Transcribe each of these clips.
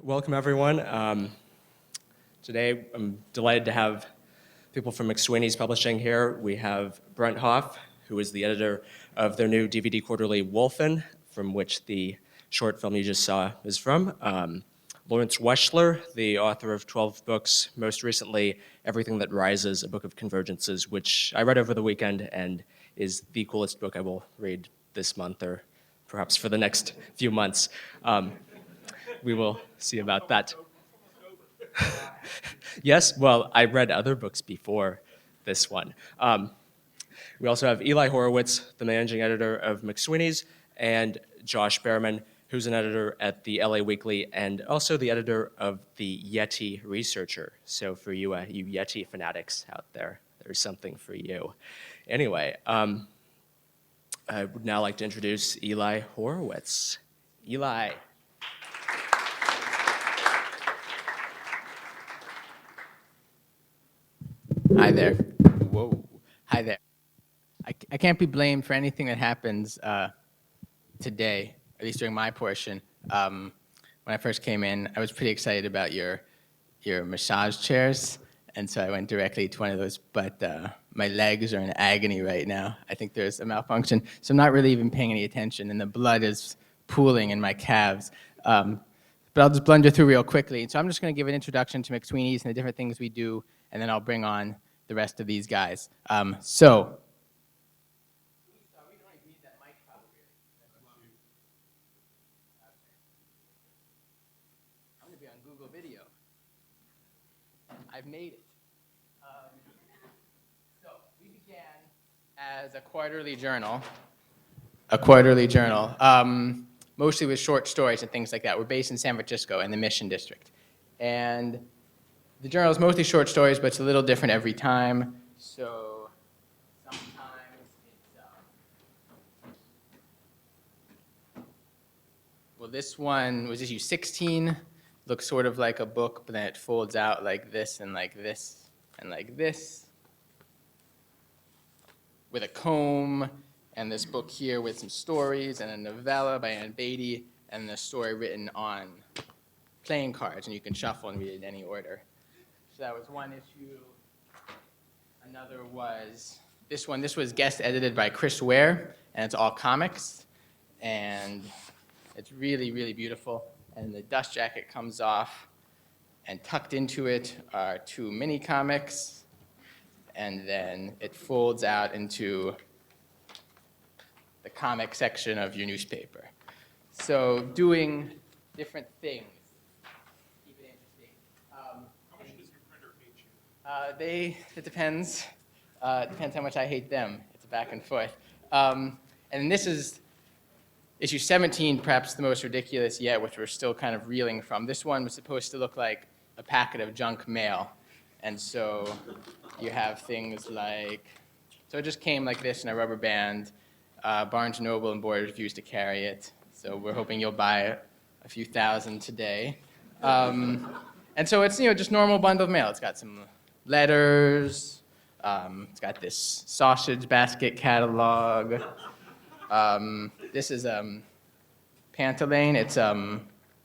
Welcome, everyone. Today, I'm delighted to have people from McSweeney's Publishing here. We have Brent Hoff, who is the editor of their new DVD quarterly, Wolfen, from which the short film you just saw is from. Lawrence Wechsler, the author of 12 books, most recently, Everything That Rises, a book of convergences, which I read over the weekend and is the coolest book I will read this month or perhaps for the next few months. We will see about that. Yes, well, I read other books before this one. We also have Eli Horwitz, the managing editor of McSweeney's, and Josh Behrman, who's an editor at the LA Weekly and also the editor of the Yeti Researcher. So for you, you Yeti fanatics out there, there's something for you. Anyway, I would now like to introduce Eli Horwitz. Eli. Hi there. Whoa. Hi there. I can't be blamed for anything that happens today, at least during my portion. When I first came in, I was pretty excited about your massage chairs, and so I went directly to one of those, but my legs are in agony right now. I think there's a malfunction, so I'm not really even paying any attention, and the blood is pooling in my calves. But I'll just blunder through real quickly. So I'm just going to give an introduction to McSweeney's and the different things we do, and then I'll bring on the rest of these guys. I'm going to be on Google Video. I've made it. So we began as a quarterly journal. Mostly with short stories and things like that. We're based in San Francisco in the Mission District. And the journal is mostly short stories, but it's a little different every time. So sometimes it's, this one was issue 16. Looks sort of like a book, but then it folds out like this and like this and like this. With a comb, and this book here with some stories, and a novella by Ann Beatty, and the story written on playing cards, and you can shuffle and read it in any order. So that was one issue. Another was this one. This was guest edited by Chris Ware, and it's all comics. And it's really, really beautiful. And the dust jacket comes off, and tucked into it are 2 mini comics. And then it folds out into the comic section of your newspaper. So doing different things. It depends. It depends how much I hate them. It's a back and forth. And this is issue 17, perhaps the most ridiculous yet, which we're still kind of reeling from. This one was supposed to look like a packet of junk mail. And so you have things like, so it just came like this in a rubber band. Barnes & Noble and Borders refused to carry it. So we're hoping you'll buy a few thousand today. And so it's, just normal bundle of mail. It's got some letters. It's got this sausage basket catalog. This is Pantaloon. It's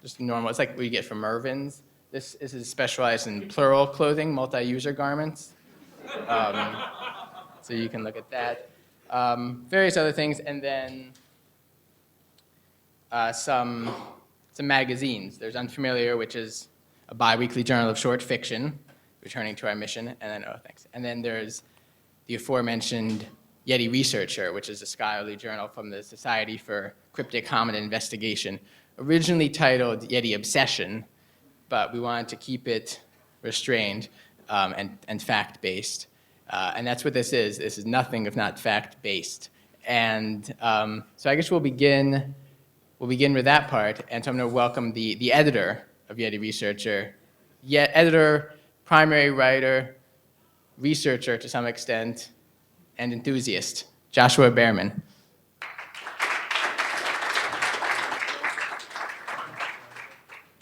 just normal. It's like what you get from Mervyn's. This is specialized in plural clothing, multi-user garments. So you can look at that. Various other things, and then some magazines. There's Unfamiliar, which is a bi-weekly journal of short fiction, returning to our mission, and then there's the aforementioned Yeti Researcher, which is a scholarly journal from the Society for Cryptic Hominid Investigation, originally titled Yeti Obsession, but we wanted to keep it restrained and fact-based. And that's what this is. This is nothing if not fact-based. And so I guess we'll begin with that part. And so I'm going to welcome the editor of Yeti Researcher, editor, primary writer, researcher to some extent, and enthusiast, Joshua Behrman.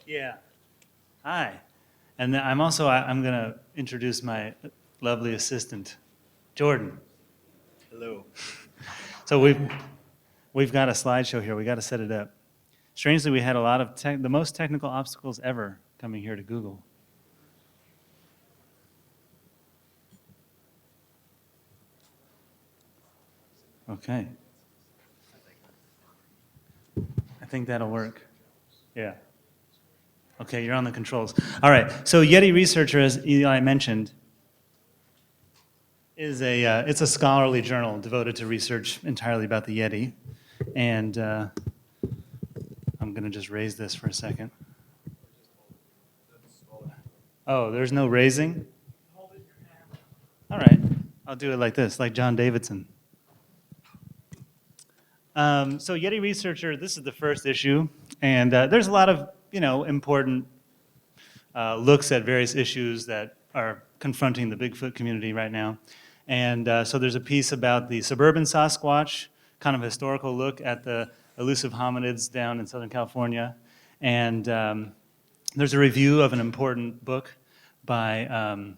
Yeah. Hi. And I'm going to introduce my lovely assistant, Jordan. Hello. So we've got a slideshow here. We got to set it up. Strangely, we had a lot of the most technical obstacles ever coming here to Google. Okay. I think that'll work. Yeah. Okay, you're on the controls. All right, so Yeti Researcher, as Eli mentioned, is it's a scholarly journal devoted to research entirely about the Yeti. And I'm going to just raise this for a second. Oh, there's no raising? All right, I'll do it like this, like John Davidson. So Yeti Researcher, this is the first issue, and there's a lot of important looks at various issues that are confronting the Bigfoot community right now. And so there's a piece about the suburban Sasquatch, kind of a historical look at the elusive hominids down in Southern California. And there's a review of an important book by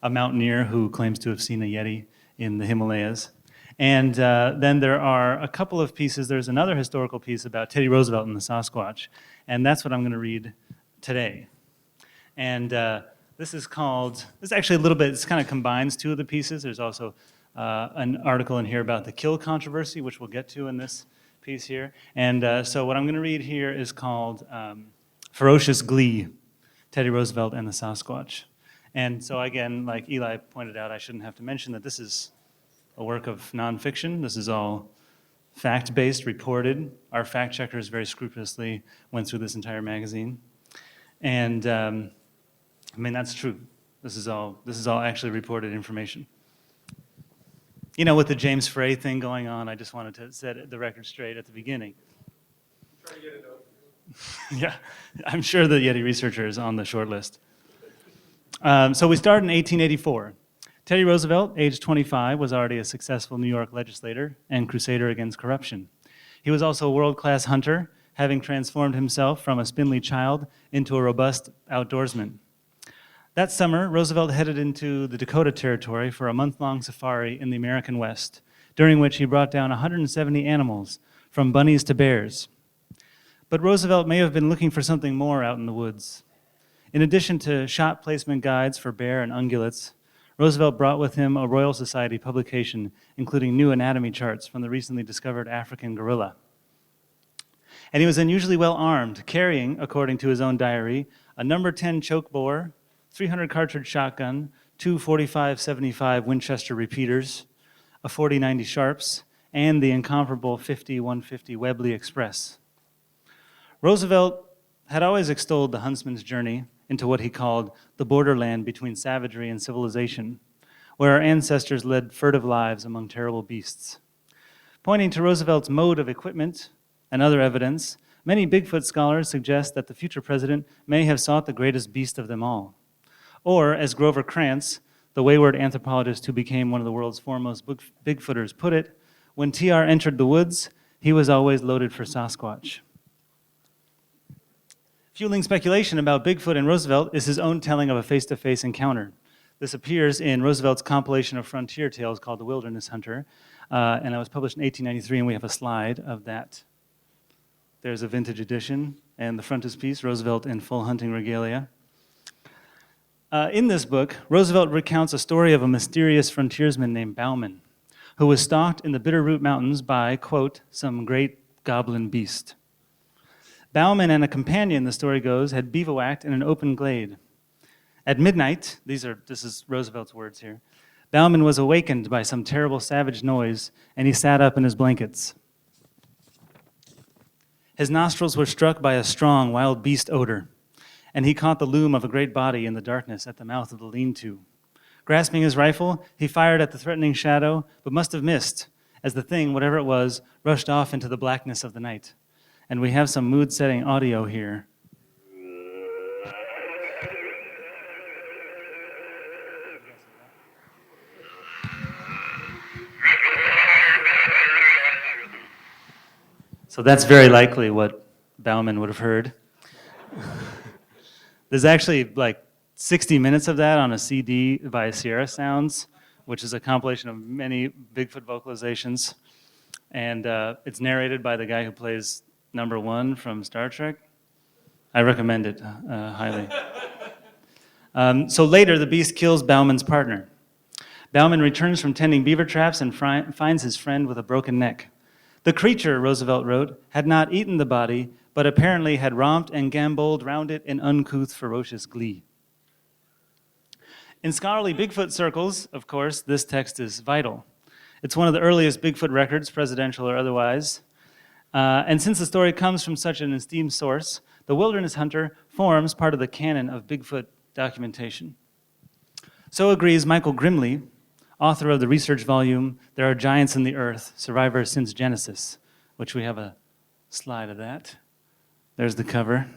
a mountaineer who claims to have seen a Yeti in the Himalayas. And then there are a couple of pieces. There's another historical piece about Teddy Roosevelt and the Sasquatch. And that's what I'm going to read today. And this is called, this is actually a little bit, this kind of combines two of the pieces. There's also an article in here about the kill controversy, which we'll get to in this piece here. And so what I'm going to read here is called Ferocious Glee, Teddy Roosevelt and the Sasquatch. And so again, like Eli pointed out, I shouldn't have to mention that this is a work of nonfiction. This is all fact-based, reported. Our fact checkers very scrupulously went through this entire magazine. And I mean, that's true. This is all actually reported information. You know, with the James Frey thing going on, I just wanted to set the record straight at the beginning. Try to get it out. Yeah, I'm sure the Yeti Researcher is on the short list. So we start in 1884. Teddy Roosevelt, age 25, was already a successful New York legislator and crusader against corruption. He was also a world-class hunter, having transformed himself from a spindly child into a robust outdoorsman. That summer, Roosevelt headed into the Dakota Territory for a month-long safari in the American West, during which he brought down 170 animals, from bunnies to bears. But Roosevelt may have been looking for something more out in the woods. In addition to shot placement guides for bear and ungulates, Roosevelt brought with him a Royal Society publication, including new anatomy charts from the recently discovered African gorilla. And he was unusually well armed, carrying, according to his own diary, a number 10 choke bore, 300 cartridge shotgun, two 45-75 Winchester repeaters, a 40-90 Sharps, and the incomparable 50-150 Webley Express. Roosevelt had always extolled the huntsman's journey into what he called the borderland between savagery and civilization, where our ancestors led furtive lives among terrible beasts. Pointing to Roosevelt's mode of equipment and other evidence, many Bigfoot scholars suggest that the future president may have sought the greatest beast of them all. Or, as Grover Krantz, the wayward anthropologist who became one of the world's foremost Bigfooters, put it, when TR entered the woods, he was always loaded for Sasquatch. Fueling speculation about Bigfoot and Roosevelt is his own telling of a face-to-face encounter. This appears in Roosevelt's compilation of frontier tales called The Wilderness Hunter, and it was published in 1893, and we have a slide of that. There's a vintage edition, and the frontispiece, Roosevelt in full hunting regalia. In this book, Roosevelt recounts a story of a mysterious frontiersman named Behrman, who was stalked in the Bitterroot Mountains by, quote, some great goblin beast. Behrman and a companion, the story goes, had bivouacked in an open glade. At midnight, this is Roosevelt's words here, Behrman was awakened by some terrible savage noise, and he sat up in his blankets. His nostrils were struck by a strong wild beast odor, and he caught the loom of a great body in the darkness at the mouth of the lean-to. Grasping his rifle, he fired at the threatening shadow, but must have missed, as the thing, whatever it was, rushed off into the blackness of the night. And we have some mood-setting audio here. So that's very likely what Behrman would have heard. There's actually like 60 minutes of that on a CD by Sierra Sounds, which is a compilation of many Bigfoot vocalizations. And it's narrated by the guy who plays #1 from Star Trek. I recommend it highly. So later, the beast kills Bauman's partner. Behrman returns from tending beaver traps and finds his friend with a broken neck. The creature, Roosevelt wrote, had not eaten the body, but apparently had romped and gamboled round it in uncouth, ferocious glee. In scholarly Bigfoot circles, of course, this text is vital. It's one of the earliest Bigfoot records, presidential or otherwise. And since the story comes from such an esteemed source, the Wilderness Hunter forms part of the canon of Bigfoot documentation. So agrees Michael Grimley, author of the research volume, There Are Giants in the Earth, Survivors Since Genesis, which we have a slide of that. There's the cover,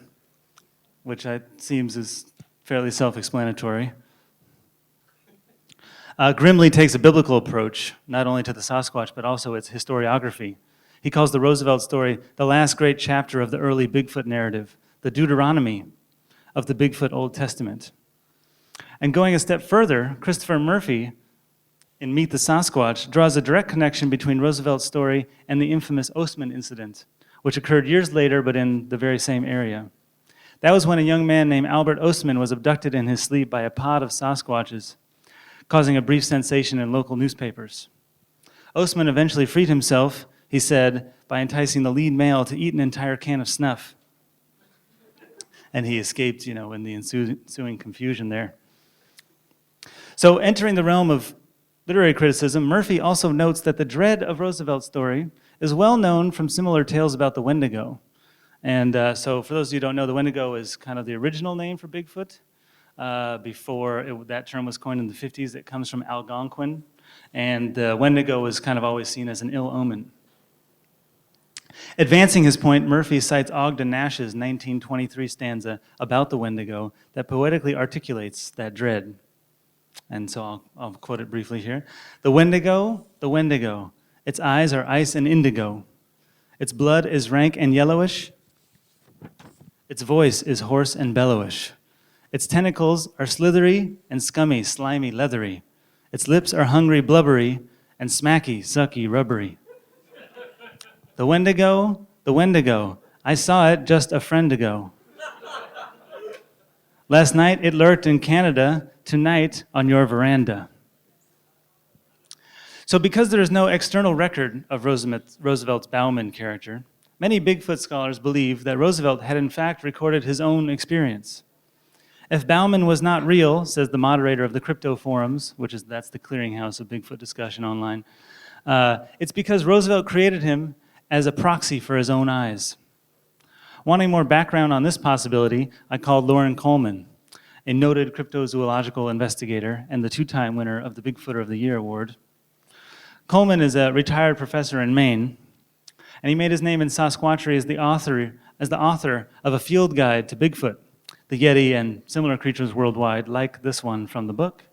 which seems is fairly self-explanatory. Grimley takes a biblical approach, not only to the Sasquatch, but also its historiography. He calls the Roosevelt story the last great chapter of the early Bigfoot narrative, the Deuteronomy of the Bigfoot Old Testament. And going a step further, Christopher Murphy, in Meet the Sasquatch, draws a direct connection between Roosevelt's story and the infamous Ostman incident, which occurred years later, but in the very same area. That was when a young man named Albert Ostman was abducted in his sleep by a pod of Sasquatches, causing a brief sensation in local newspapers. Ostman eventually freed himself, he said, by enticing the lead male to eat an entire can of snuff. And he escaped, in the ensuing confusion there. So entering the realm of literary criticism, Murphy also notes that the dread of Roosevelt's story is well known from similar tales about the Windigo. And so for those of you who don't know, the Windigo is kind of the original name for Bigfoot. Before that term was coined in the 50s, it comes from Algonquin, and Wendigo was kind of always seen as an ill omen. Advancing his point, Murphy cites Ogden Nash's 1923 stanza about the Wendigo that poetically articulates that dread. And so I'll quote it briefly here. The Wendigo, its eyes are ice and indigo. Its blood is rank and yellowish. Its voice is hoarse and bellowish. Its tentacles are slithery and scummy, slimy, leathery. Its lips are hungry, blubbery, and smacky, sucky, rubbery. The Wendigo, I saw it just a friend ago. Last night it lurked in Canada, tonight on your veranda. So because there is no external record of Roosevelt's Bauman character, many Bigfoot scholars believe that Roosevelt had in fact recorded his own experience. If Bauman was not real, says the moderator of the crypto forums, that's the clearinghouse of Bigfoot discussion online, it's because Roosevelt created him as a proxy for his own eyes. Wanting more background on this possibility, I called Loren Coleman, a noted cryptozoological investigator and the 2-time winner of the Bigfooter of the Year award. Coleman is a retired professor in Maine, and he made his name in Sasquatchery as the author of a field guide to Bigfoot, the Yeti, and similar creatures worldwide, like this one from the book,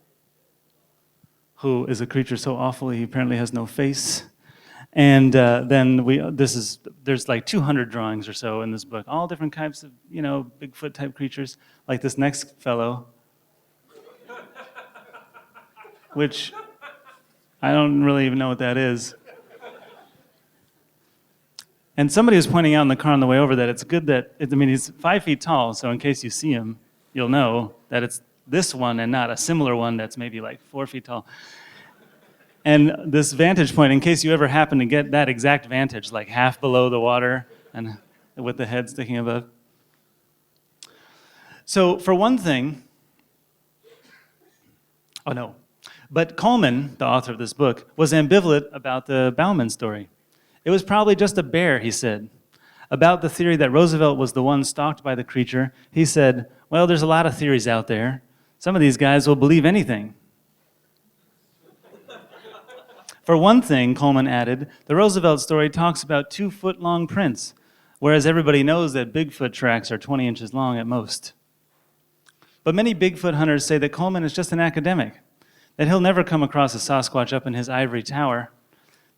who is a creature so awful he apparently has no face. And there's like 200 drawings or so in this book, all different types of, Bigfoot type creatures, like this next fellow, which I don't really even know what that is. And somebody was pointing out in the car on the way over that it's good that, he's 5 feet tall, so in case you see him, you'll know that it's this one and not a similar one that's maybe like 4 feet tall. And this vantage point, in case you ever happen to get that exact vantage, like half below the water and with the head sticking above. So for one thing, but Coleman, the author of this book, was ambivalent about the Bauman story. It was probably just a bear, he said. About the theory that Roosevelt was the one stalked by the creature, he said, well, there's a lot of theories out there. Some of these guys will believe anything. For one thing, Coleman added, the Roosevelt story talks about 2-foot-long prints, whereas everybody knows that Bigfoot tracks are 20 inches long at most. But many Bigfoot hunters say that Coleman is just an academic, that he'll never come across a Sasquatch up in his ivory tower,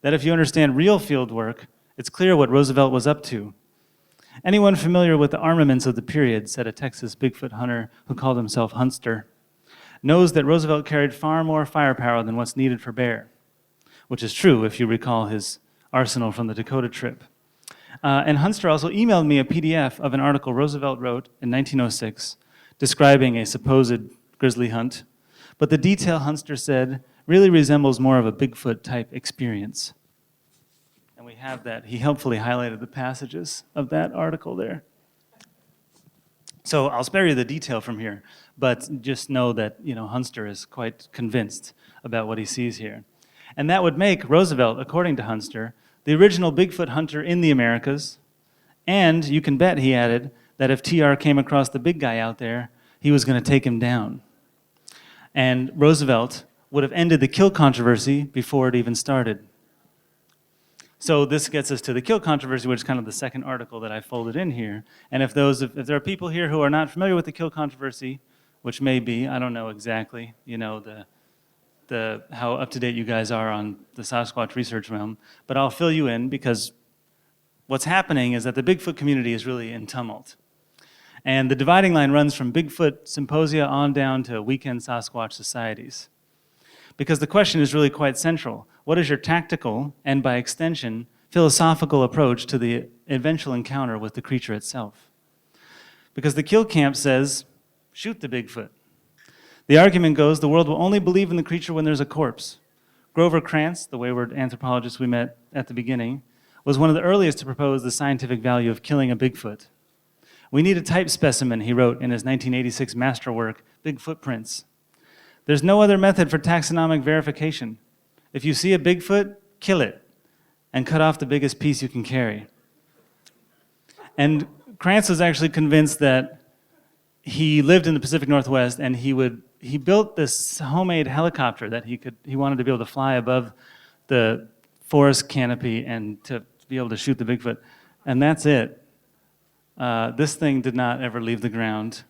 that if you understand real field work, it's clear what Roosevelt was up to. Anyone familiar with the armaments of the period, said a Texas Bigfoot hunter who called himself Hunster, knows that Roosevelt carried far more firepower than what's needed for bear, which is true if you recall his arsenal from the Dakota trip. And Hunster also emailed me a PDF of an article Roosevelt wrote in 1906 describing a supposed grizzly hunt, but the detail, Hunster said, really resembles more of a Bigfoot-type experience. And we have that. He helpfully highlighted the passages of that article there. So I'll spare you the detail from here, but just know that, Hunster is quite convinced about what he sees here. And that would make Roosevelt, according to Hunster, the original Bigfoot hunter in the Americas, and you can bet, he added, that if TR came across the big guy out there, he was going to take him down. And Roosevelt would have ended the kill controversy before it even started. So this gets us to the kill controversy, which is kind of the second article that I folded in here. And if there are people here who are not familiar with the kill controversy, which may be, I don't know exactly, how up-to-date you guys are on the Sasquatch research realm, but I'll fill you in because what's happening is that the Bigfoot community is really in tumult. And the dividing line runs from Bigfoot symposia on down to weekend Sasquatch societies. Because the question is really quite central. What is your tactical, and by extension, philosophical approach to the eventual encounter with the creature itself? Because the kill camp says, shoot the Bigfoot. The argument goes, the world will only believe in the creature when there's a corpse. Grover Krantz, the wayward anthropologist we met at the beginning, was one of the earliest to propose the scientific value of killing a Bigfoot. We need a type specimen, he wrote in his 1986 masterwork, Big Footprints. There's no other method for taxonomic verification. If you see a Bigfoot, kill it and cut off the biggest piece you can carry. And Krantz was actually convinced that he lived in the Pacific Northwest and he built this homemade helicopter that he wanted to be able to fly above the forest canopy and to be able to shoot the Bigfoot. And that's it. This thing did not ever leave the ground.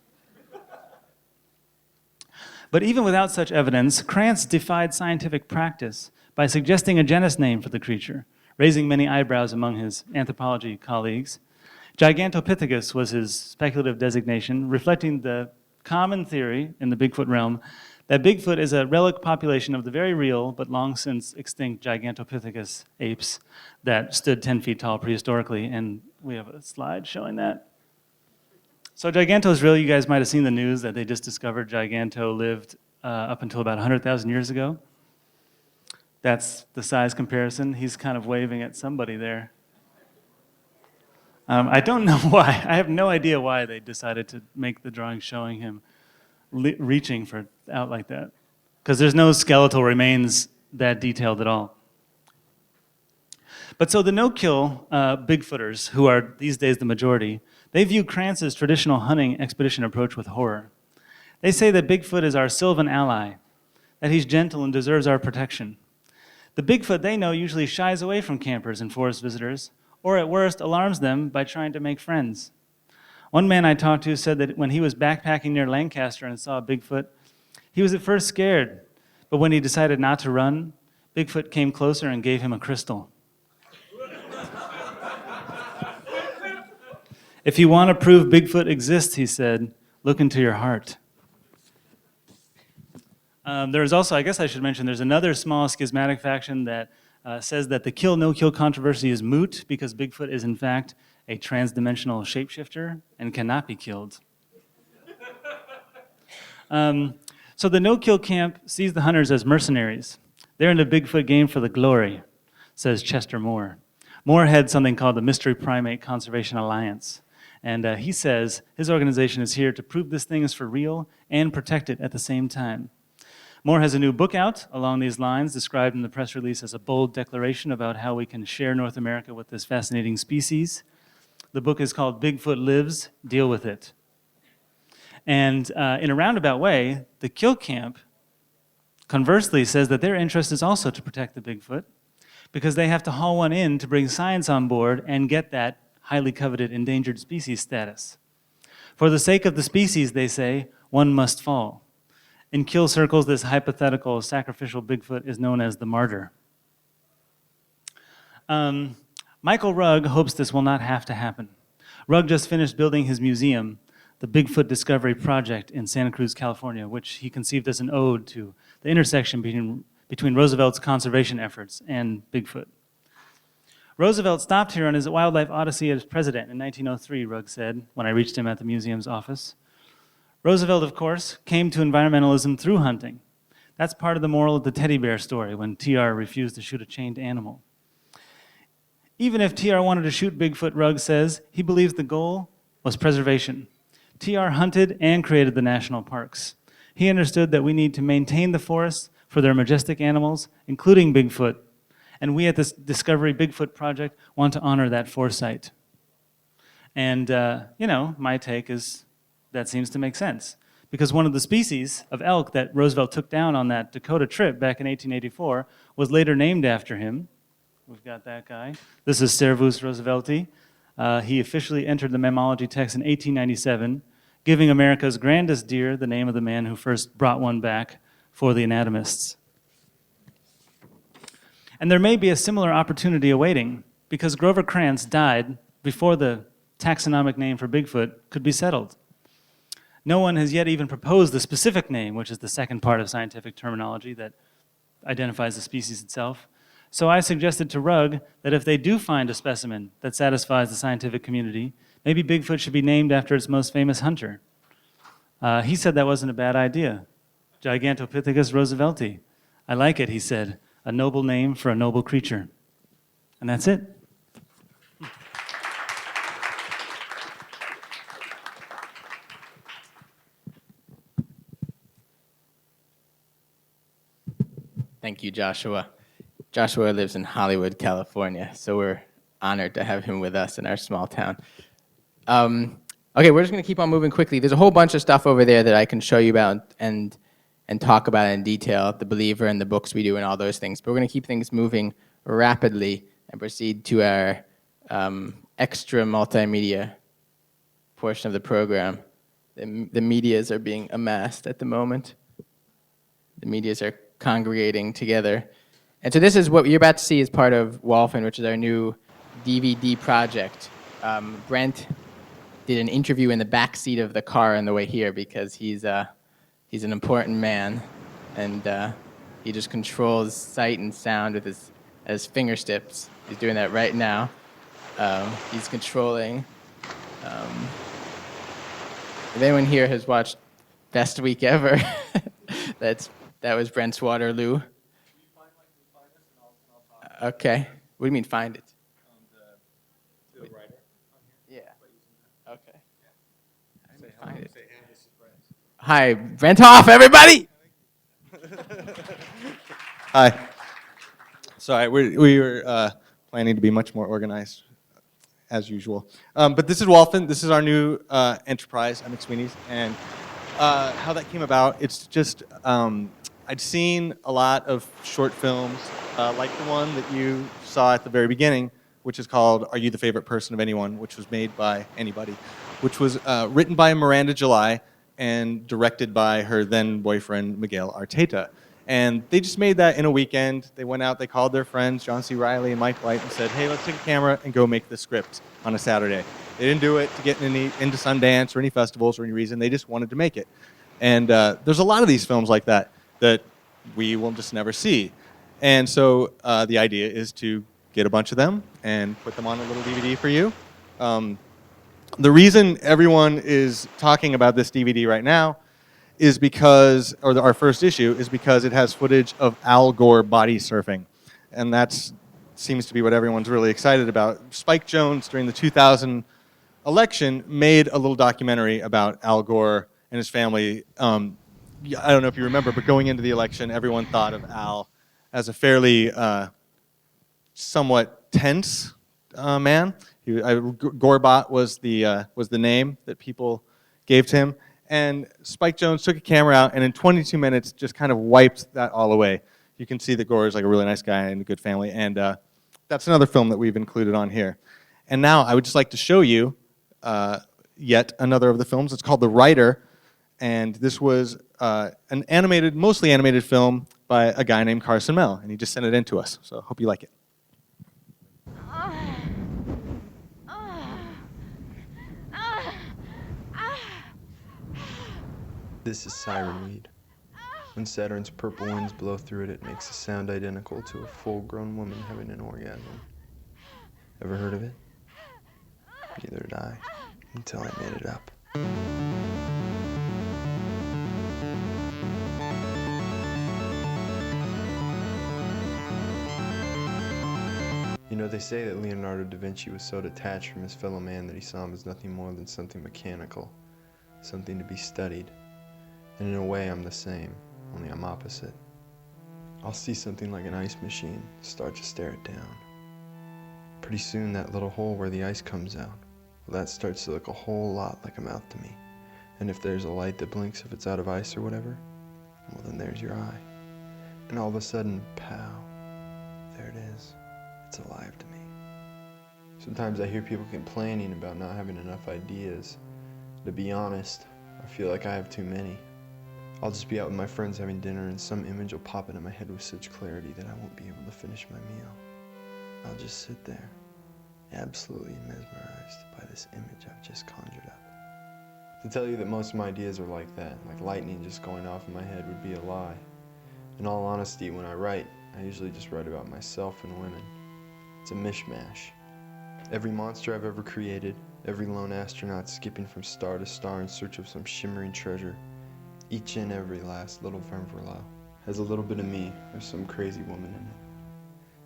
But even without such evidence, Krantz defied scientific practice by suggesting a genus name for the creature, raising many eyebrows among his anthropology colleagues. Gigantopithecus was his speculative designation, reflecting the common theory in the Bigfoot realm that Bigfoot is a relic population of the very real but long since extinct Gigantopithecus apes that stood 10 feet tall prehistorically, and we have a slide showing that. So Giganto is real. You guys might have seen the news that they just discovered Giganto lived up until about 100,000 years ago. That's the size comparison. He's kind of waving at somebody there. I don't know why. I have no idea why they decided to make the drawing showing him reaching out like that. Because there's no skeletal remains that detailed at all. But so the no-kill Bigfooters, who are these days the majority, they view Krantz's traditional hunting expedition approach with horror. They say that Bigfoot is our sylvan ally, that he's gentle and deserves our protection. The Bigfoot they know usually shies away from campers and forest visitors, or at worst alarms them by trying to make friends. One man I talked to said that when he was backpacking near Lancaster and saw a Bigfoot, he was at first scared, but when he decided not to run, Bigfoot came closer and gave him a crystal. If you want to prove Bigfoot exists, he said, look into your heart. There's also, I guess I should mention, there's another small schismatic faction that says that the kill-no-kill controversy is moot because Bigfoot is in fact a transdimensional shapeshifter and cannot be killed. So the no-kill camp sees the hunters as mercenaries. They're in the Bigfoot game for the glory, says Chester Moore. Moore heads something called the Mystery Primate Conservation Alliance. And he says his organization is here to prove this thing is for real and protect it at the same time. Moore has a new book out along these lines, described in the press release as a bold declaration about how we can share North America with this fascinating species. The book is called Bigfoot Lives, Deal With It. And in a roundabout way, the kill camp conversely says that their interest is also to protect the Bigfoot because they have to haul one in to bring science on board and get that highly coveted endangered species status. For the sake of the species, they say, one must fall. In kill circles, this hypothetical sacrificial Bigfoot is known as the martyr. Michael Rugg hopes this will not have to happen. Rugg just finished building his museum, the Bigfoot Discovery Project in Santa Cruz, California, which he conceived as an ode to the intersection between Roosevelt's conservation efforts and Bigfoot. Roosevelt stopped here on his wildlife odyssey as president in 1903, Rugg said, when I reached him at the museum's office. Roosevelt, of course, came to environmentalism through hunting. That's part of the moral of the teddy bear story when TR refused to shoot a chained animal. Even if TR wanted to shoot Bigfoot, Rugg says, he believes the goal was preservation. TR hunted and created the national parks. He understood that we need to maintain the forests for their majestic animals, including Bigfoot. And we at this Discovery Bigfoot Project want to honor that foresight. And, my take is that seems to make sense. Because one of the species of elk that Roosevelt took down on that Dakota trip back in 1884 was later named after him. We've got that guy. This is Cervus roosevelti. He officially entered the mammalogy text in 1897, giving America's grandest deer the name of the man who first brought one back for the anatomists. And there may be a similar opportunity awaiting, because Grover Krantz died before the taxonomic name for Bigfoot could be settled. No one has yet even proposed the specific name, which is the second part of scientific terminology that identifies the species itself. So I suggested to Rugg that if they do find a specimen that satisfies the scientific community, maybe Bigfoot should be named after its most famous hunter. He said that wasn't a bad idea. Gigantopithecus roosevelti. I like it, he said. A noble name for a noble creature. And that's it. Thank you, Joshua. Joshua lives in Hollywood, California, so we're honored to have him with us in our small town. Okay, we're just going to keep on moving quickly. There's a whole bunch of stuff over there that I can show you about and talk about in detail, The Believer and the books we do and all those things. But we're going to keep things moving rapidly and proceed to our extra multimedia portion of the program. The medias are being amassed at the moment. The medias are congregating together. And so this is what you're about to see as part of Wolfen, which is our new DVD project. Brent did an interview in the back seat of the car on the way here because he's an important man, and he just controls sight and sound with his fingertips. He's doing that right now. He's controlling. If anyone here has watched Best Week Ever, that was Brent's Waterloo. Okay. What do you mean find it? The writer. Yeah. Okay. Find it. Hi, Brent Hoff, everybody. Hi. Sorry, we were planning to be much more organized, as usual. But this is Wolfen. This is our new enterprise at McSweeney's, and how that came about. It's just I'd seen a lot of short films like the one that you saw at the very beginning, which is called "Are You the Favorite Person of Anyone?", which was made by anybody, which was written by Miranda July and directed by her then boyfriend Miguel Arteta. And they just made that in a weekend. They went out, they called their friends, John C. Reilly and Mike White, and said, hey, let's take a camera and go make the script on a Saturday. They didn't do it to get into Sundance or any festivals or any reason. They just wanted to make it. And there's a lot of these films like that that we will just never see. And so the idea is to get a bunch of them and put them on a little DVD for you. The reason everyone is talking about this DVD right now is because, or our first issue, is because it has footage of Al Gore body surfing. And that seems to be what everyone's really excited about. Spike Jonze, during the 2000 election, made a little documentary about Al Gore and his family. I don't know if you remember, but going into the election, everyone thought of Al as a fairly somewhat tense man. Gorebot was the name that people gave to him. And Spike Jonze took a camera out and in 22 minutes just kind of wiped that all away. You can see that Gore is like a really nice guy and a good family. And that's another film that we've included on here. And now I would just like to show you yet another of the films. It's called The Writer. And this was an animated, mostly animated film by a guy named Carson Mell. And he just sent it in to us. So I hope you like it. This is siren weed. When Saturn's purple winds blow through it, it makes a sound identical to a full-grown woman having an orgasm. Ever heard of it? Neither did I, until I made it up. You know, they say that Leonardo da Vinci was so detached from his fellow man that he saw him as nothing more than something mechanical, something to be studied. And in a way, I'm the same, only I'm opposite. I'll see something like an ice machine, start to stare it down. Pretty soon, that little hole where the ice comes out, well, that starts to look a whole lot like a mouth to me. And if there's a light that blinks if it's out of ice or whatever, well, then there's your eye. And all of a sudden, pow, there it is. It's alive to me. Sometimes I hear people complaining about not having enough ideas. To be honest, I feel like I have too many. I'll just be out with my friends having dinner and some image will pop into my head with such clarity that I won't be able to finish my meal. I'll just sit there, absolutely mesmerized by this image I've just conjured up. To tell you that most of my ideas are like that, like lightning just going off in my head, would be a lie. In all honesty, when I write, I usually just write about myself and women. It's a mishmash. Every monster I've ever created, every lone astronaut skipping from star to star in search of some shimmering treasure, each and every last little vermouth has a little bit of me or some crazy woman in it.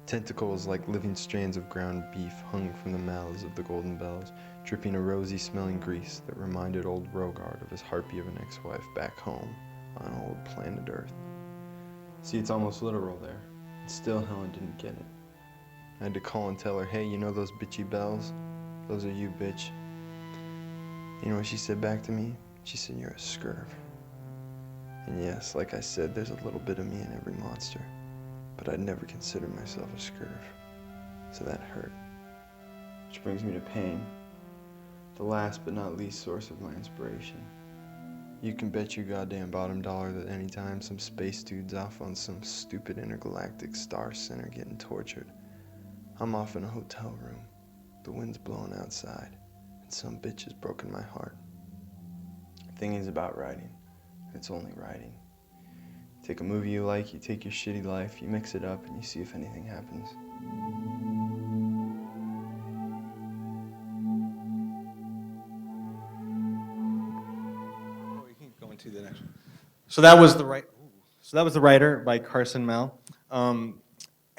Tentacles like living strands of ground beef hung from the mouths of the golden bells, dripping a rosy-smelling grease that reminded old Rogard of his harpy of an ex-wife back home on old planet Earth. See, it's almost literal there, and still Helen didn't get it. I had to call and tell her, hey, you know those bitchy bells? Those are you, bitch. You know what she said back to me? She said, you're a scurv. And yes, like I said, there's a little bit of me in every monster. But I'd never considered myself a scurv. So that hurt. Which brings me to pain. The last but not least source of my inspiration. You can bet your goddamn bottom dollar that anytime some space dude's off on some stupid intergalactic star center getting tortured, I'm off in a hotel room, the wind's blowing outside, and some bitch has broken my heart. The thing is about writing, it's only writing. Take a movie you like, you take your shitty life, you mix it up, and you see if anything happens. We can go into the next one. So that was the writer by Carson Mell.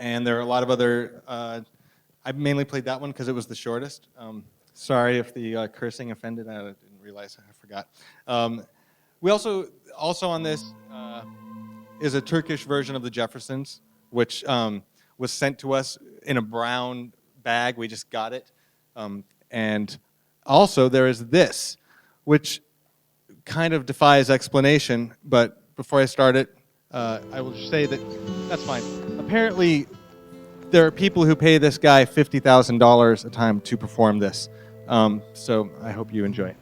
And there are a lot of other, I mainly played that one because it was the shortest. Sorry if the cursing offended, I didn't realize, I forgot. We also on this is a Turkish version of the Jeffersons, which was sent to us in a brown bag, we just got it. And also there is this, which kind of defies explanation, but before I start it, I will say that that's fine. Apparently, there are people who pay this guy $50,000 a time to perform this. So I hope you enjoy it.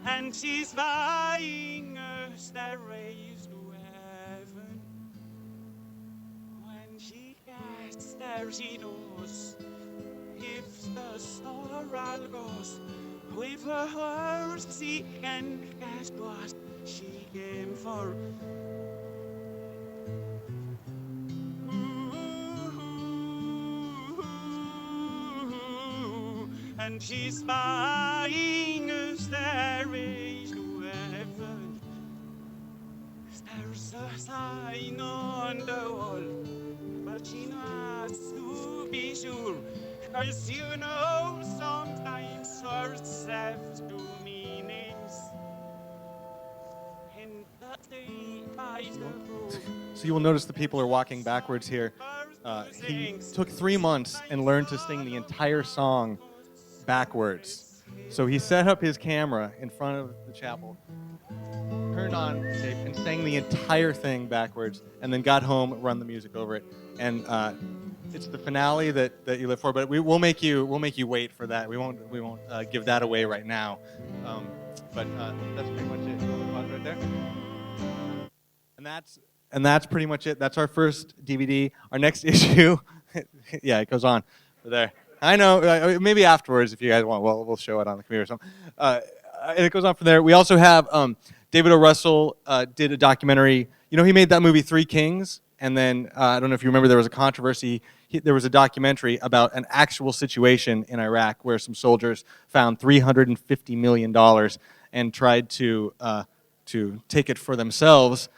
And she's flying a stairways to heaven. When she gets there, she knows if the star goes with her, she can guess what she came for. And she's flying a stairways to heaven. There's a sign on the wall, but she knows to be sure. 'Cause you know sometimes words have two meanings. And that they by the road. So you will notice the people are walking backwards here. He took 3 months and learned to sing the entire song backwards. So he set up his camera in front of the chapel, turned on tape, and sang the entire thing backwards, and then got home, run the music over it. And it's the finale that you live for. But we'll make you wait for that. We won't give that away right now. But that's pretty much it. Pause right there. And that's pretty much it. That's our first DVD. Our next issue, yeah, it goes on there. I know. Maybe afterwards, if you guys want, we'll show it on the computer or something. And it goes on from there. We also have David O. Russell did a documentary. You know, he made that movie Three Kings, and then I don't know if you remember, there was a controversy. There was a documentary about an actual situation in Iraq where some soldiers found $350 million and tried to take it for themselves,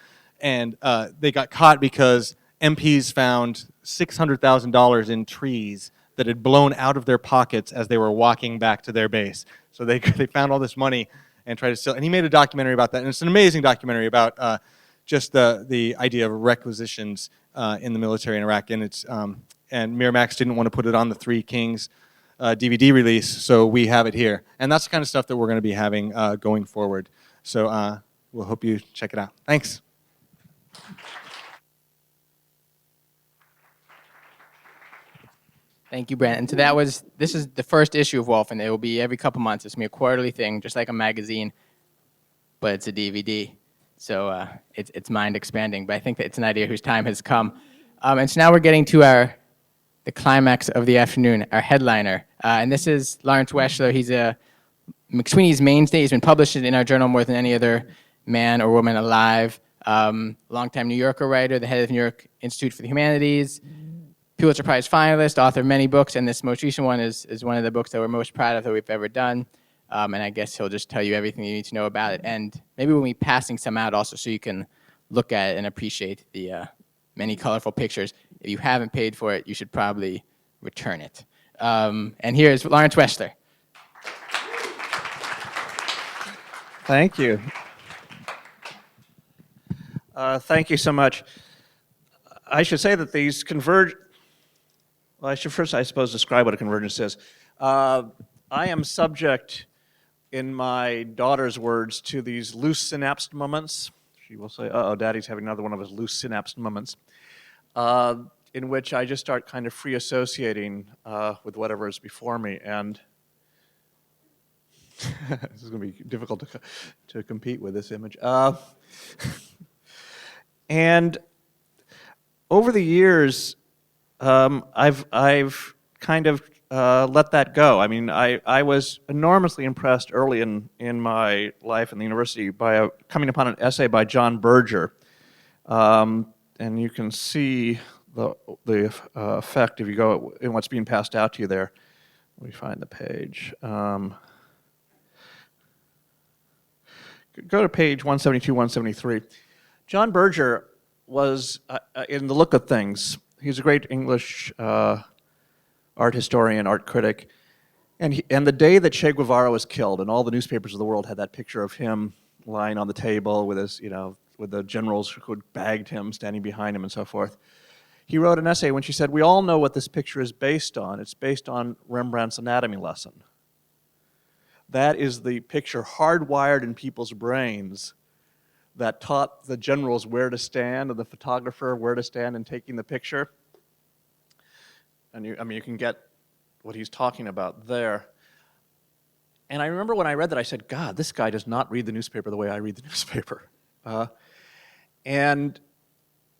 and they got caught because MPs found $600,000 in trees that had blown out of their pockets as they were walking back to their base. So they found all this money and tried to steal. And he made a documentary about that. And it's an amazing documentary about just the idea of requisitions in the military in Iraq. And and Miramax didn't want to put it on the Three Kings DVD release, so we have it here. And that's the kind of stuff that we're going to be having going forward. So we'll hope you check it out. Thanks. Thank you, Brent. And so this is the first issue of Wolfen. It will be every couple months. It's going to be a quarterly thing, just like a magazine, but it's a DVD. So it's mind expanding, but I think that it's an idea whose time has come. And so now we're getting to the climax of the afternoon, our headliner. And this is Lawrence Wechsler. He's a McSweeney's mainstay. He's been published in our journal more than any other man or woman alive. Longtime New Yorker writer, the head of the New York Institute for the Humanities, Pulitzer Prize finalist, author of many books, and this most recent one is one of the books that we're most proud of that we've ever done. And I guess he'll just tell you everything you need to know about it. And maybe we'll be passing some out also so you can look at it and appreciate the many colorful pictures. If you haven't paid for it, you should probably return it. And here's Lawrence Wechsler. Thank you. Thank you so much. I should say that these converge. Well, I should first, I suppose, describe what a convergence is. I am subject, in my daughter's words, to these loose synapsed moments. She will say, uh-oh, Daddy's having another one of his loose synapsed moments, in which I just start kind of free associating with whatever is before me. And this is going to be difficult to compete with this image. And over the years, I've kind of let that go. I mean, I was enormously impressed early in my life in the university by coming upon an essay by John Berger, and you can see the effect if you go in what's being passed out to you there. Let me find the page. Go to page 172, 173. John Berger was, in the look of things, he's a great English art historian, art critic, and the day that Che Guevara was killed, and all the newspapers of the world had that picture of him lying on the table with his, with the generals who had bagged him, standing behind him, and so forth. He wrote an essay when she said, "We all know what this picture is based on. It's based on Rembrandt's anatomy lesson." That is the picture hardwired in people's brains that taught the generals where to stand and the photographer where to stand in taking the picture. And you can get what he's talking about there. And I remember when I read that, I said, God, this guy does not read the newspaper the way I read the newspaper. And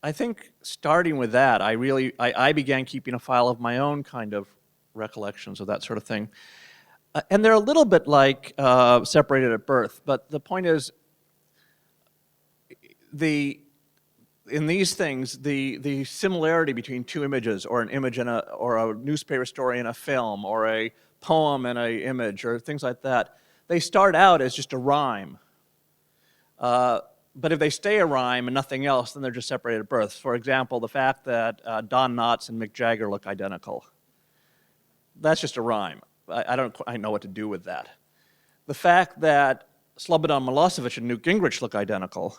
I think starting with that, I began keeping a file of my own kind of recollections of that sort of thing. And they're a little bit like separated at birth, but the point is, in these things, the similarity between two images, or an image or a newspaper story and a film, or a poem and an image, or things like that, they start out as just a rhyme. But if they stay a rhyme and nothing else, then they're just separated at birth. For example, the fact that Don Knotts and Mick Jagger look identical. That's just a rhyme. I don't quite know what to do with that. The fact that Slobodan Milosevic and Newt Gingrich look identical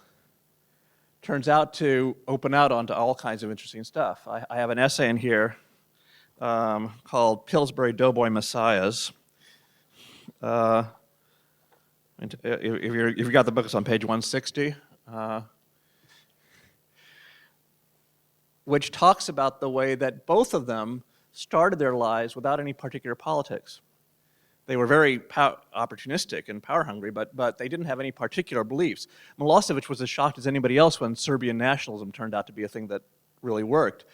turns out to open out onto all kinds of interesting stuff. I have an essay in here called Pillsbury Doughboy Messiahs. If you've got the book, it's on page 160. which talks about the way that both of them started their lives without any particular politics. They were very opportunistic and power hungry, but they didn't have any particular beliefs. Milosevic was as shocked as anybody else when Serbian nationalism turned out to be a thing that really worked.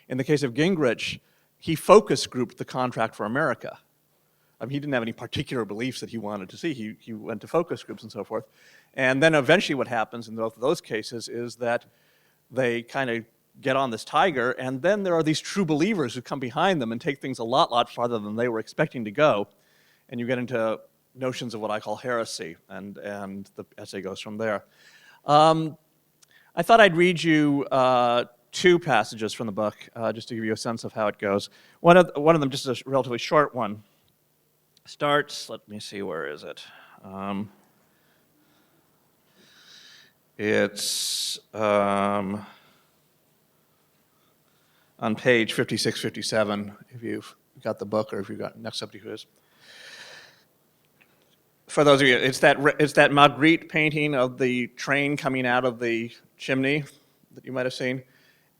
In the case of Gingrich, he focus grouped the Contract for America. I mean, he didn't have any particular beliefs that he wanted to see. He went to focus groups and so forth. And then eventually what happens in both of those cases is that they kind of get on this tiger, and then there are these true believers who come behind them and take things a lot farther than they were expecting to go. And you get into notions of what I call heresy, and the essay goes from there. I thought I'd read you two passages from the book, just to give you a sense of how it goes. One of them, just a relatively short one, starts, let me see, where is it? It's on page 56, 57, if you've got the book or if you've got next somebody who is. For those of you, it's that Magritte painting of the train coming out of the chimney that you might have seen.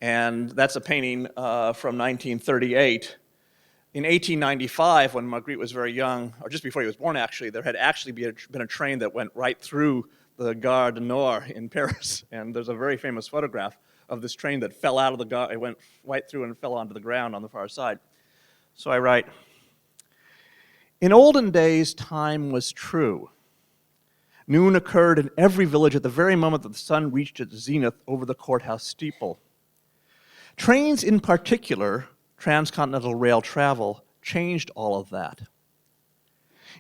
And that's a painting from 1938. In 1895, when Magritte was very young, or just before he was born actually, there had actually been a train that went right through the Gare du Nord in Paris. And there's a very famous photograph of this train that fell out of the gare, it went right through and fell onto the ground on the far side. So I write, in olden days, time was true. Noon occurred in every village at the very moment that the sun reached its zenith over the courthouse steeple. Trains in particular, transcontinental rail travel, changed all of that.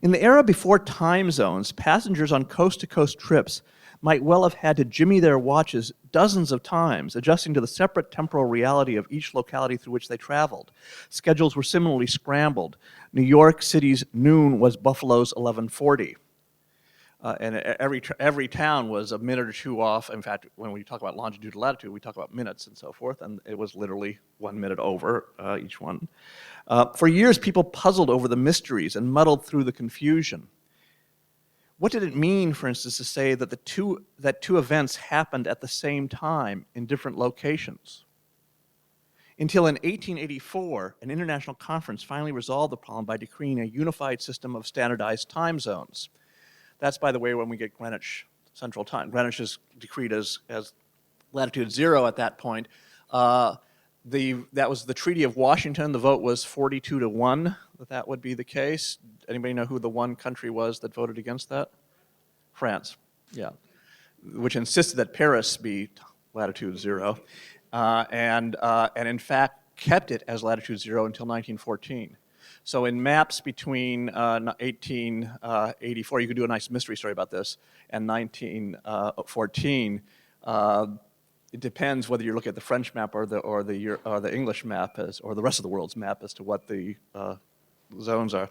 In the era before time zones, passengers on coast-to-coast trips might well have had to jimmy their watches dozens of times, adjusting to the separate temporal reality of each locality through which they traveled. Schedules were similarly scrambled. New York City's noon was Buffalo's 11:40. And every town was a minute or two off. In fact, when we talk about longitude and latitude, we talk about minutes and so forth, and it was literally 1 minute over each one. For years, people puzzled over the mysteries and muddled through the confusion. What did it mean, for instance, to say that two events happened at the same time in different locations? Until in 1884, an international conference finally resolved the problem by decreeing a unified system of standardized time zones. That's, by the way, when we get Greenwich Central Time. Greenwich is decreed as latitude 0 at that point. That was the Treaty of Washington. The vote was 42-1 that would be the case. Anybody know who the one country was that voted against that? France, yeah. Which insisted that Paris be latitude 0, and in fact kept it as latitude 0 until 1914. So in maps between 1884, you could do a nice mystery story about this, and 1914, it depends whether you look at the French map or the English map or the rest of the world's map as to what the zones are.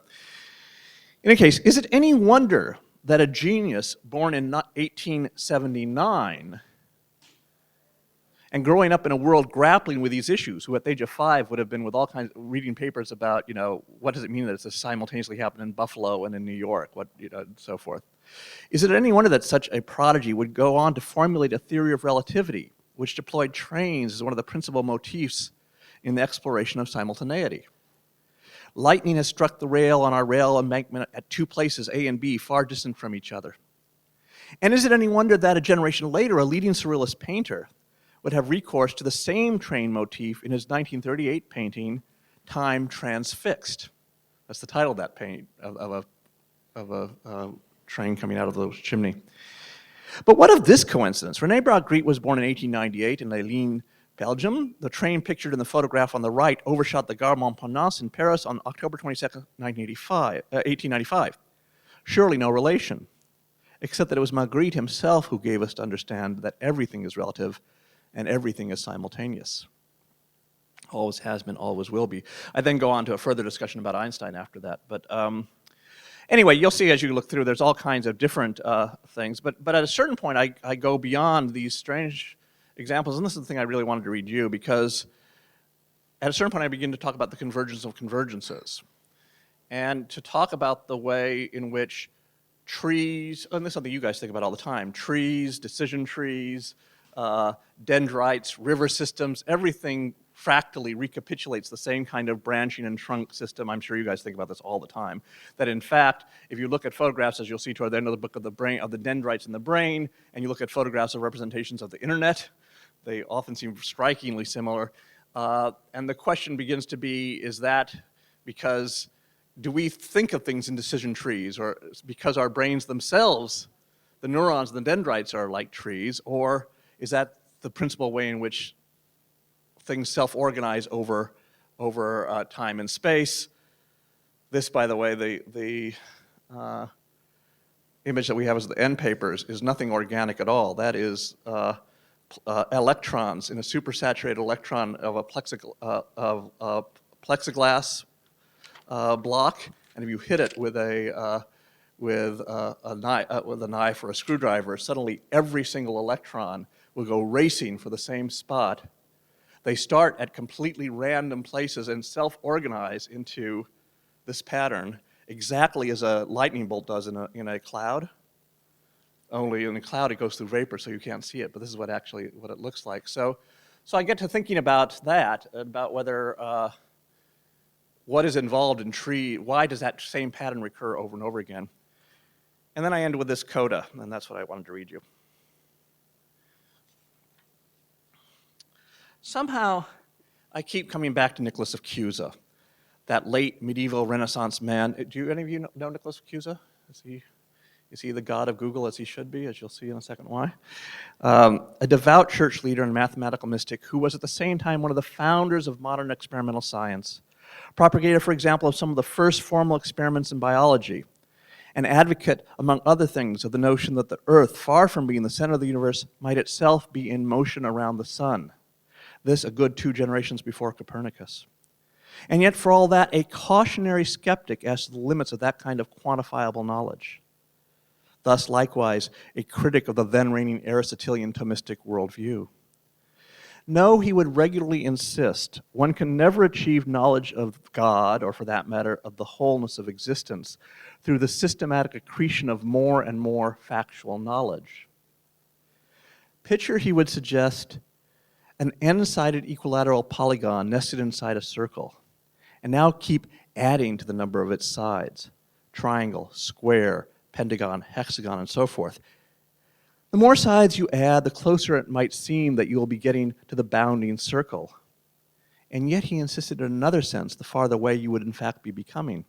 In any case, is it any wonder that a genius born in 1879 and growing up in a world grappling with these issues, who at the age of 5 would have been with all kinds of reading papers about, what does it mean that it's simultaneously happened in Buffalo and in New York, and so forth. Is it any wonder that such a prodigy would go on to formulate a theory of relativity, which deployed trains as one of the principal motifs in the exploration of simultaneity? Lightning has struck the rail on our rail embankment at two places, A and B, far distant from each other. And is it any wonder that a generation later, a leading surrealist painter would have recourse to the same train motif in his 1938 painting, Time Transfixed? That's the title of that painting, of a train coming out of the chimney. But what of this coincidence? René Magritte was born in 1898 in Lille, Belgium. The train pictured in the photograph on the right overshot the Gare Montparnasse in Paris on October 22nd, 1895. Surely no relation, except that it was Magritte himself who gave us to understand that everything is relative and everything is simultaneous. Always has been, always will be. I then go on to a further discussion about Einstein after that. But anyway, you'll see as you look through, there's all kinds of different things. But at a certain point, I go beyond these strange examples. And this is the thing I really wanted to read you, because at a certain point, I begin to talk about the convergence of convergences. And to talk about the way in which trees, and this is something you guys think about all the time, trees, decision trees, dendrites, river systems, everything fractally recapitulates the same kind of branching and trunk system. I'm sure you guys think about this all the time. That in fact, if you look at photographs, as you'll see toward the end of the book, of the brain, of the dendrites in the brain, and you look at photographs of representations of the internet, they often seem strikingly similar. And the question begins to be, is that because do we think of things in decision trees, or because our brains themselves, the neurons and the dendrites are like trees, or is that the principal way in which things self-organize over time and space? This, by the way, the image that we have as the end papers is nothing organic at all. That is electrons in a supersaturated electron of a plexiglass block, and if you hit it with a knife or a screwdriver, suddenly every single electron will go racing for the same spot. They start at completely random places and self-organize into this pattern, exactly as a lightning bolt does in a cloud. Only in a cloud it goes through vapor, so you can't see it, but this is what it looks like. So I get to thinking about that, about whether what is involved in tree, why does that same pattern recur over and over again? And then I end with this coda, and that's what I wanted to read you. Somehow, I keep coming back to Nicholas of Cusa, that late medieval Renaissance man. Do any of you know Nicholas of Cusa? Is he the god of Google, as he should be, as you'll see in a second why? A devout church leader and mathematical mystic who was at the same time one of the founders of modern experimental science, propagator, for example, of some of the first formal experiments in biology, an advocate, among other things, of the notion that the Earth, far from being the center of the universe, might itself be in motion around the sun. This a good 2 generations before Copernicus. And yet, for all that, a cautionary skeptic as to the limits of that kind of quantifiable knowledge. Thus, likewise, a critic of the then-reigning Aristotelian Thomistic worldview. No, he would regularly insist, one can never achieve knowledge of God, or for that matter, of the wholeness of existence, through the systematic accretion of more and more factual knowledge. Picture, he would suggest, an n-sided equilateral polygon nested inside a circle, and now keep adding to the number of its sides: triangle, square, pentagon, hexagon, and so forth. The more sides you add, the closer it might seem that you will be getting to the bounding circle. And yet, he insisted in another sense, the farther away you would in fact be becoming.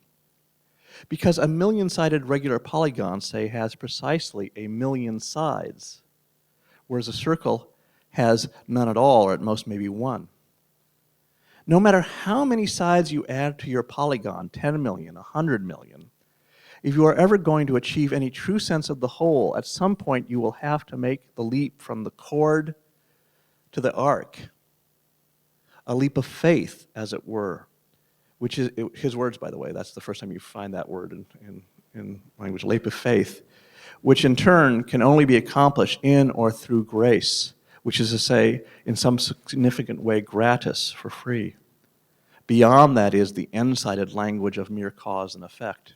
Because a million-sided regular polygon, say, has precisely 1,000,000 sides, whereas a circle has none at all, or at most maybe 1. No matter how many sides you add to your polygon, 10 million, 100 million, if you are ever going to achieve any true sense of the whole, at some point you will have to make the leap from the chord to the arc. A leap of faith, as it were, which is, his words, by the way, that's the first time you find that word in language, leap of faith, which in turn can only be accomplished in or through grace, which is to say, in some significant way, gratis, for free. Beyond that is the n-sided language of mere cause and effect.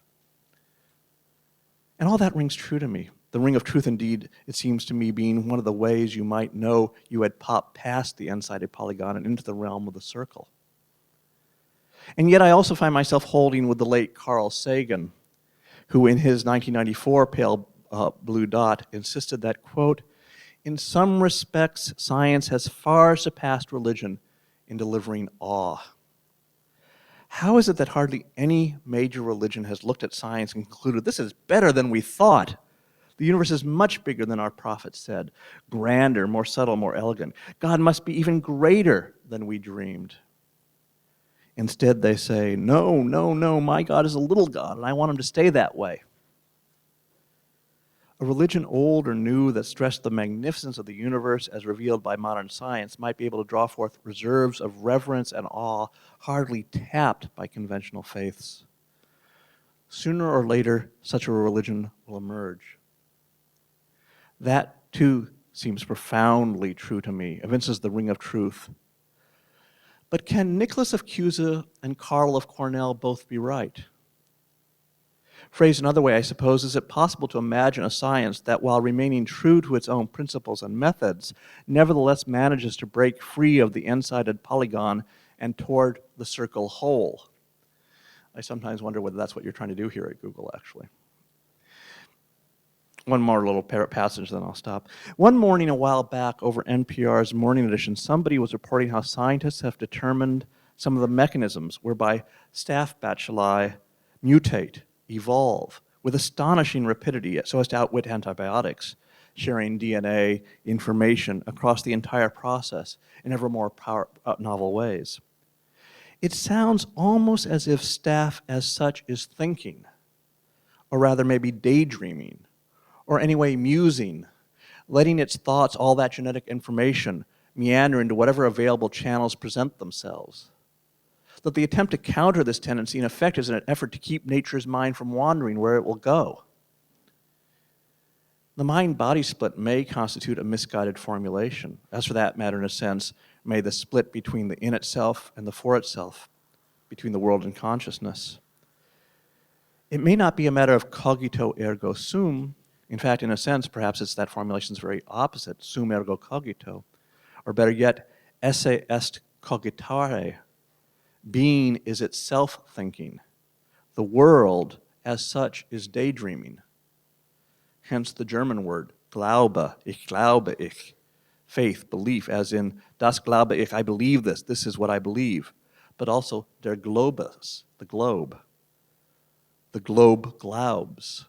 And all that rings true to me. The ring of truth, indeed, it seems to me, being one of the ways you might know you had popped past the n-sided polygon and into the realm of the circle. And yet I also find myself holding with the late Carl Sagan, who in his 1994 Pale Blue Dot insisted that, quote, in some respects, science has far surpassed religion in delivering awe. How is it that hardly any major religion has looked at science and concluded, this is better than we thought? The universe is much bigger than our prophets said, grander, more subtle, more elegant. God must be even greater than we dreamed. Instead, they say, no, no, no, my God is a little God, and I want him to stay that way. A religion old or new that stressed the magnificence of the universe as revealed by modern science might be able to draw forth reserves of reverence and awe hardly tapped by conventional faiths. Sooner or later, such a religion will emerge. That, too, seems profoundly true to me, evinces the ring of truth. But can Nicholas of Cusa and Karl of Cornell both be right? Phrased another way, I suppose, is it possible to imagine a science that, while remaining true to its own principles and methods, nevertheless manages to break free of the n-sided polygon and toward the circle whole? I sometimes wonder whether that's what you're trying to do here at Google, actually. One more little passage, then I'll stop. One morning a while back over NPR's Morning Edition, somebody was reporting how scientists have determined some of the mechanisms whereby staph bacilli mutate, evolve, with astonishing rapidity so as to outwit antibiotics, sharing DNA information across the entire process in ever more novel ways. It sounds almost as if staph as such is thinking, or rather maybe daydreaming, or anyway musing, letting its thoughts, all that genetic information, meander into whatever available channels present themselves. That the attempt to counter this tendency, in effect, is an effort to keep nature's mind from wandering where it will go. The mind-body split may constitute a misguided formulation. As for that matter, in a sense, may the split between the in itself and the for itself, between the world and consciousness. It may not be a matter of cogito ergo sum. In fact, in a sense, perhaps it's that formulation's very opposite, sum ergo cogito. Or better yet, esse est cogitare. Being is itself thinking. The world, as such, is daydreaming. Hence the German word, glaube, ich glaube ich. Faith, belief, as in, das glaube ich, I believe this is what I believe. But also, der Globus, the globe. The globe glaubs.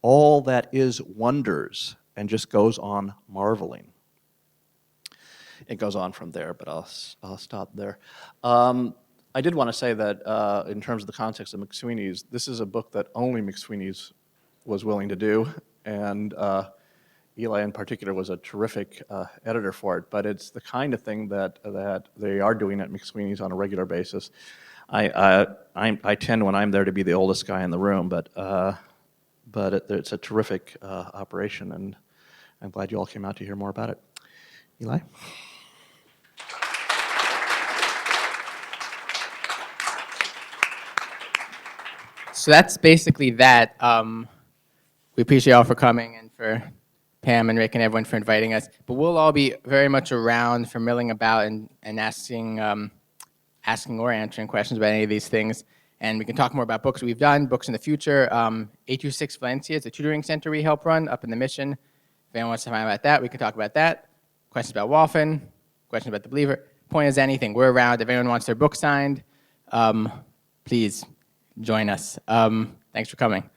All that is wonders and just goes on marveling. It goes on from there, but I'll stop there. I did want to say that in terms of the context of McSweeney's, this is a book that only McSweeney's was willing to do, and Eli in particular was a terrific editor for it, but it's the kind of thing that they are doing at McSweeney's on a regular basis. I tend, when I'm there, to be the oldest guy in the room, but it's a terrific operation, and I'm glad you all came out to hear more about it. Eli? So that's basically that. We appreciate you all for coming and for Pam and Rick and everyone for inviting us. But we'll all be very much around for milling about and asking or answering questions about any of these things. And we can talk more about books we've done, books in the future. 826 Valencia is a tutoring center we help run up in the Mission. If anyone wants to find out about that, we can talk about that. Questions about Walfen, questions about The Believer. Point is anything. We're around. If anyone wants their book signed, please join us. Thanks for coming.